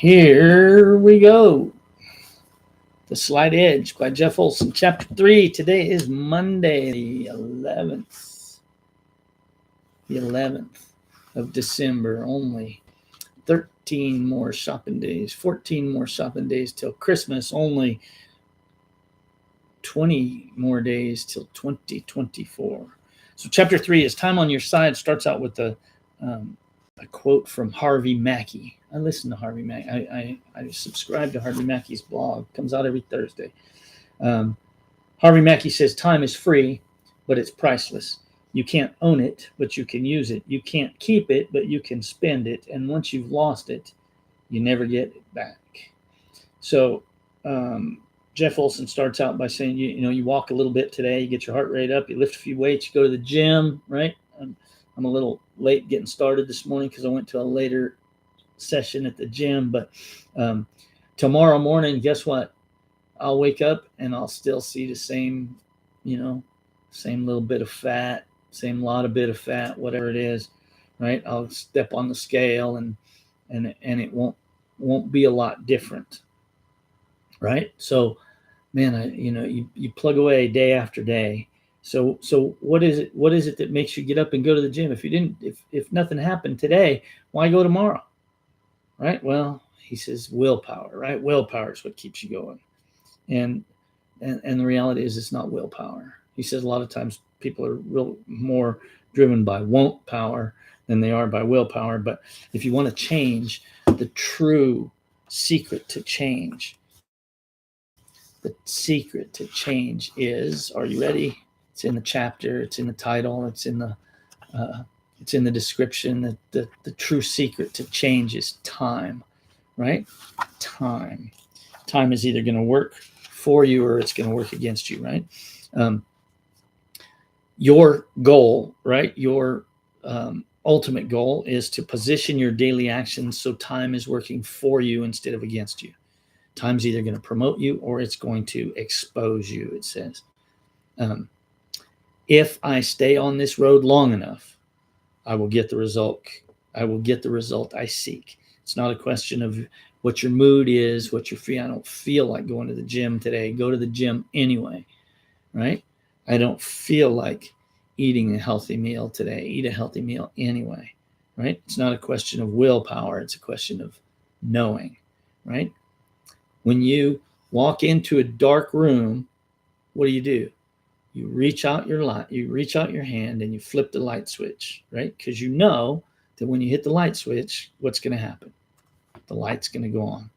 Here we go. The Slight Edge by Jeff Olson, Chapter 3. Today is Monday, the 11th. The 11th of December. Only 13 more shopping days. 14 more shopping days till Christmas. Only 20 more days till 2024. So Chapter 3 is Time on Your Side. Starts out with a quote from Harvey Mackey. I listen to Harvey Mackey. I subscribe to Harvey Mackey's blog. It comes out every Thursday. Harvey Mackey says, time is free, but it's priceless. You can't own it, but you can use it. You can't keep it, but you can spend it. And once you've lost it, you never get it back. So Jeff Olson starts out by saying, you walk a little bit today, you get your heart rate up, you lift a few weights, you go to the gym, right? I'm a little late getting started this morning because I went to a later session at the gym, but tomorrow morning, guess what? I'll wake up and I'll still see the same, same little bit of fat, same lot of bit of fat, whatever it is, right? I'll step on the scale and it won't be a lot different, right? So, man, you plug away day after day. So what is it that makes you get up and go to the gym? If nothing happened today, why go tomorrow? Right? Well, he says willpower, right? Willpower is what keeps you going. And the reality is it's not willpower. He says a lot of times people are real more driven by won't power than they are by willpower. But if you want to change, the true secret to change, is, are you ready? It's in the chapter, it's in the title, it's in the description. The true secret to change is time, right? Time is either going to work for you or it's going to work against you, right? Your goal, right? Your ultimate goal is to position your daily actions so time is working for you instead of against you. Time's either going to promote you or it's going to expose you, it says. If I stay on this road long enough, I will get the result. I will get the result I seek. It's not a question of what your mood is, what you're feeling. I don't feel like going to the gym today. Go to the gym anyway, right? I don't feel like eating a healthy meal today. Eat a healthy meal anyway, right? It's not a question of willpower. It's a question of knowing, right? When you walk into a dark room, what do? You reach out your hand and you flip the light switch, right? Because you know that when you hit the light switch, what's going to happen? The light's going to go on,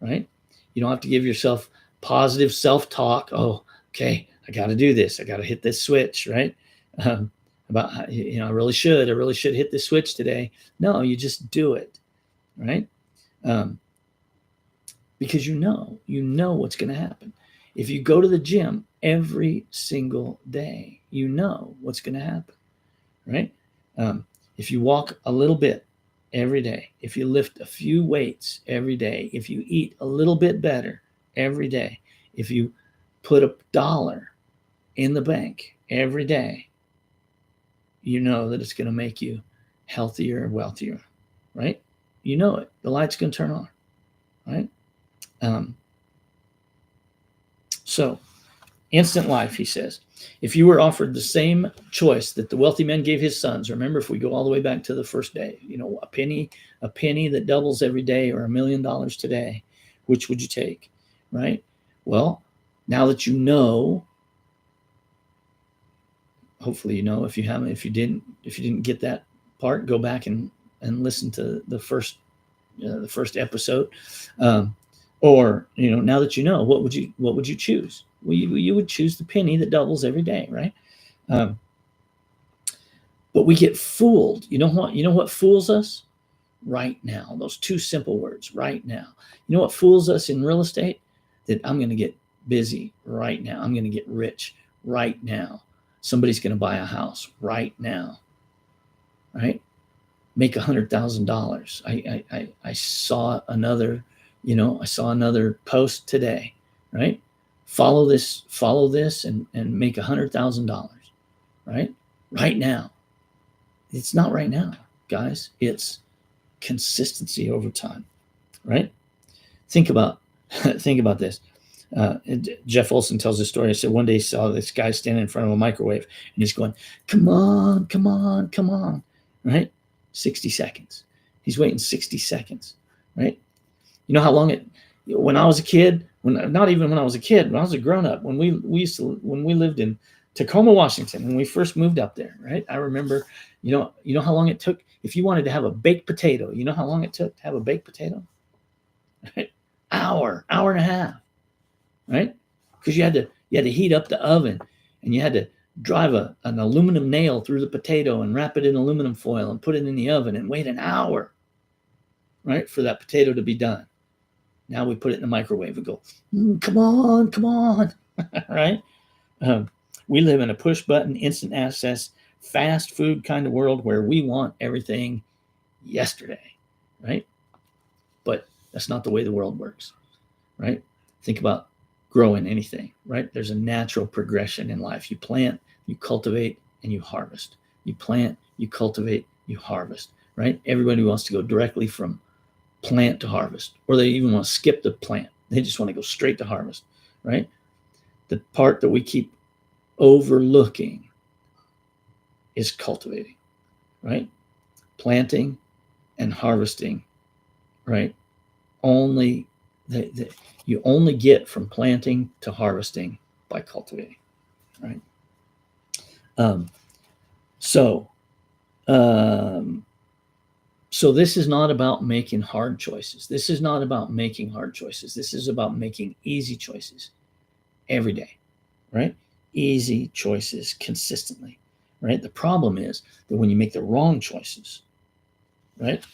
right? You don't have to give yourself positive self-talk. Oh, okay, I got to do this. I got to hit this switch, right? I really should hit this switch today. No, you just do it, right? Because you know what's going to happen. If you go to the gym every single day, you know what's going to happen, right? If you walk a little bit every day, if you lift a few weights every day, if you eat a little bit better every day, if you put $1 in the bank every day, you know that it's going to make you healthier and wealthier, right? You know it. The light's going to turn on, right? So, instant life, he says. If you were offered the same choice that the wealthy man gave his sons, remember, if we go all the way back to the first day, a penny that doubles every day or $1 million today, which would you take, right? Well, now that you know, hopefully you know. If you haven't, if you didn't get that part, go back and listen to the first episode. Or, now that you know, what would you choose? Well, you would choose the penny that doubles every day, right? But we get fooled. You know what fools us? Right now. Those two simple words, right now. You know what fools us in real estate? That I'm going to get busy right now. I'm going to get rich right now. Somebody's going to buy a house right now, right? Make $100,000. I saw another post today, right? Follow this and make $100,000, right? Right now. It's not right now, guys. It's consistency over time, right? Think about this. Jeff Olson tells a story. I said one day he saw this guy standing in front of a microwave and he's going, come on, come on, come on, right? 60 seconds. He's waiting 60 seconds, right? You know how long when I was a kid, not even when I was a kid, when I was a grown up, when we lived in Tacoma, Washington, when we first moved up there, right? I remember, you know how long it took if you wanted to have a baked potato. You know how long it took to have a baked potato? Right? Hour and a half, right? Because you had to heat up the oven, and you had to drive an aluminum nail through the potato and wrap it in aluminum foil and put it in the oven and wait an hour, right, for that potato to be done. Now we put it in the microwave and go, come on, right? We live in a push button, instant access, fast food kind of world where we want everything yesterday, right? But that's not the way the world works, right? Think about growing anything, right? There's a natural progression in life. You plant, you cultivate, and you harvest. You plant, you cultivate, you harvest, right? Everybody wants to go directly from plant to harvest, or they even want to skip the plant. They just want to go straight to harvest, right? The part that we keep overlooking is cultivating, right? Planting and harvesting, right? You only get from planting to harvesting by cultivating, right? So this is not about making hard choices. This is not about making hard choices. This is about making easy choices every day, right? Easy choices consistently, right? The problem is that when you make the wrong choices, right?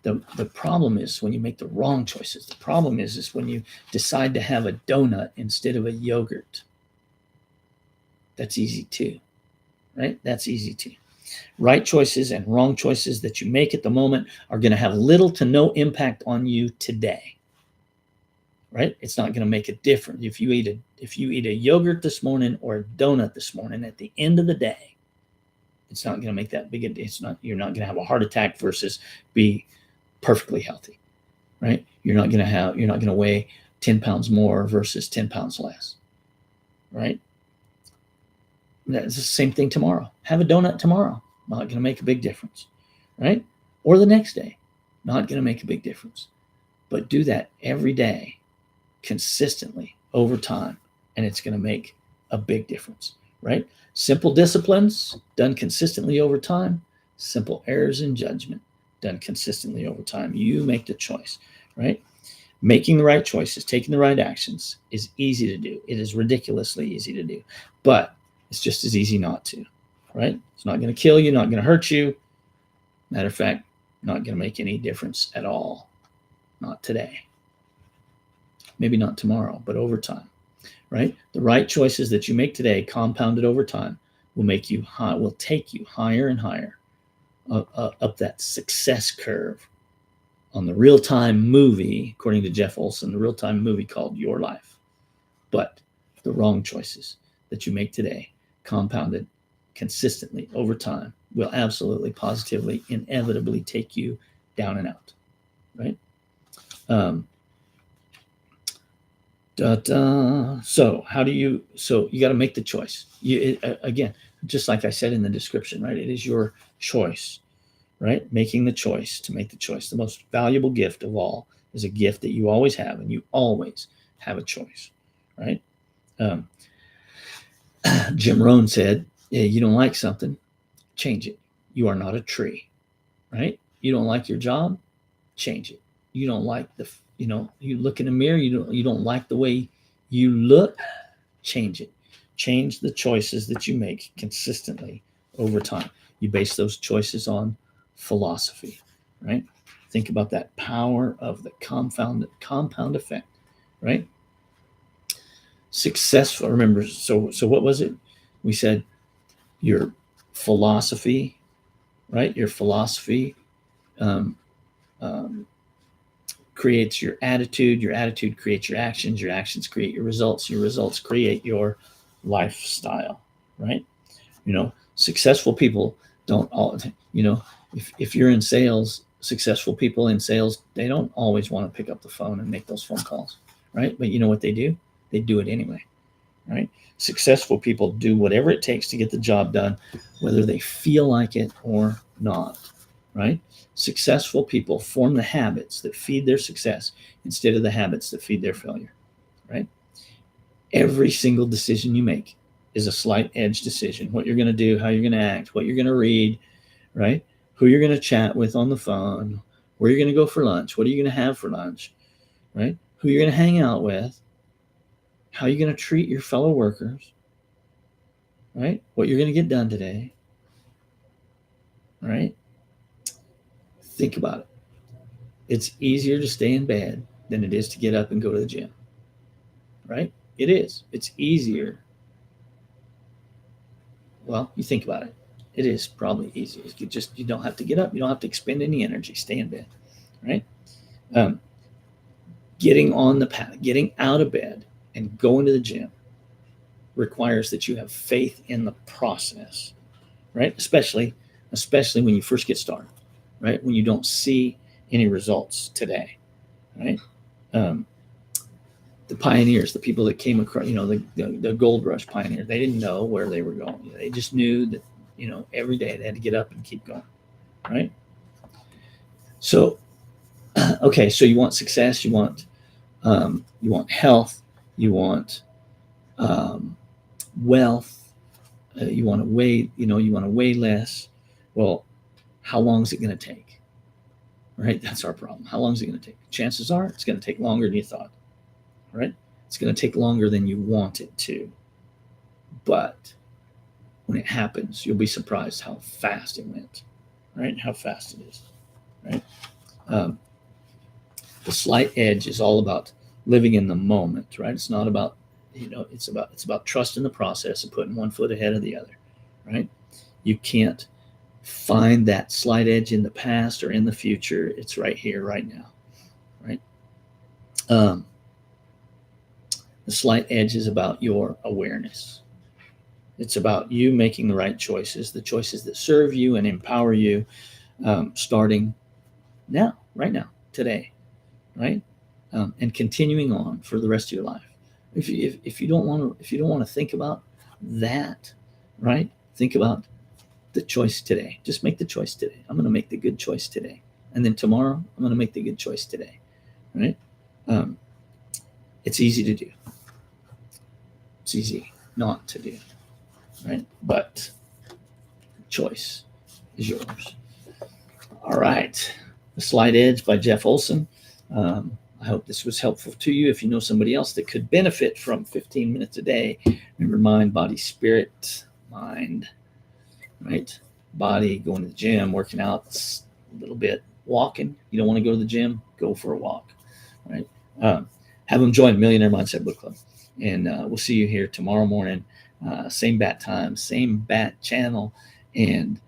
The problem is when you make the wrong choices. The problem is when you decide to have a donut instead of a yogurt. That's easy too, right? That's easy too. Right choices and wrong choices that you make at the moment are going to have little to no impact on you today, right? It's not going to make a difference if you eat a yogurt this morning or a donut this morning. At the end of the day, it's not going to make that big a difference. You're not going to have a heart attack versus be perfectly healthy, right? You're not going to weigh 10 pounds more versus 10 pounds less, right? That's the same thing tomorrow. Have a donut tomorrow. Not going to make a big difference, right? Or the next day. Not going to make a big difference. But do that every day, consistently, over time, and it's going to make a big difference, right? Simple disciplines done consistently over time. Simple errors in judgment done consistently over time. You make the choice, right? Making the right choices, taking the right actions is easy to do. It is ridiculously easy to do. But it's just as easy not to, right? It's not going to kill you, not going to hurt you. Matter of fact, not going to make any difference at all. Not today. Maybe not tomorrow, but over time, right? The right choices that you make today, compounded over time, will take you higher and higher up that success curve on the real-time movie, according to Jeff Olson, the real-time movie called Your Life. But the wrong choices that you make today, compounded consistently over time, will absolutely, positively, inevitably take you down and out, right? So you got to make the choice. Again, just like I said in the description, right? It is your choice, right? Making the choice to make the choice. The most valuable gift of all is a gift that you always have, and you always have a choice, right? Jim Rohn said, you don't like something, change it. You are not a tree, right? You don't like your job, change it. You don't like you look in the mirror, you don't like the way you look, change it. Change the choices that you make consistently over time. You base those choices on philosophy, right? Think about that power of the compound effect, right? Successful. Remember, so what was it? We said your philosophy, right? Your philosophy creates your attitude creates your actions create your results create your lifestyle, right? Successful people don't all, if you're in sales successful people in sales, they don't always want to pick up the phone and make those phone calls, right? But you know what they do? They do it anyway, right? Successful people do whatever it takes to get the job done, whether they feel like it or not, right? Successful people form the habits that feed their success instead of the habits that feed their failure, right? Every single decision you make is a slight edge decision. What you're going to do, how you're going to act, what you're going to read, right? Who you're going to chat with on the phone, where you're going to go for lunch, what are you going to have for lunch, right? Who you're going to hang out with, how you're going to treat your fellow workers, right? What you're going to get done today, right? Think about it. It's easier to stay in bed than it is to get up and go to the gym, right? It is. It's easier. Well, you think about it. It is probably easier. You don't have to get up. You don't have to expend any energy. Stay in bed, right? Getting on the path, getting out of bed and going to the gym requires that you have faith in the process, right? Especially when you first get started, right? When you don't see any results today, right? The pioneers, the people that came across, the gold rush pioneers, they didn't know where they were going. They just knew that, every day they had to get up and keep going, right? So, okay, so you want success, you want health, you want wealth, you want to weigh less. Well, how long is it going to take? Right? That's our problem. How long is it going to take? Chances are it's going to take longer than you thought, right? It's going to take longer than you want it to. But when it happens, you'll be surprised how fast it went, right? How fast it is, right? The slight edge is all about living in the moment, right? It's not about, it's about trusting the process and putting one foot ahead of the other, right? You can't find that slight edge in the past or in the future. It's right here, right now, right? The slight edge is about your awareness. It's about you making the right choices, the choices that serve you and empower you, starting now, right now, today, right? And continuing on for the rest of your life. If you don't want to think about that, right? Think about the choice today. Just make the choice today. I'm going to make the good choice today, and then tomorrow I'm going to make the good choice today, right? It's easy to do. It's easy not to do, right? But choice is yours. All right. The Slight Edge by Jeff Olson. I hope this was helpful to you. If you know somebody else that could benefit from 15 minutes a day, remember mind, body, spirit, mind, right? Body, going to the gym, working out a little bit, walking. You don't want to go to the gym, go for a walk, right? Have them join Millionaire Mindset Book Club. And we'll see you here tomorrow morning, same bat time, same bat channel, and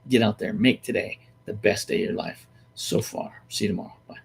get out there, make today the best day of your life so far. See you tomorrow. Bye.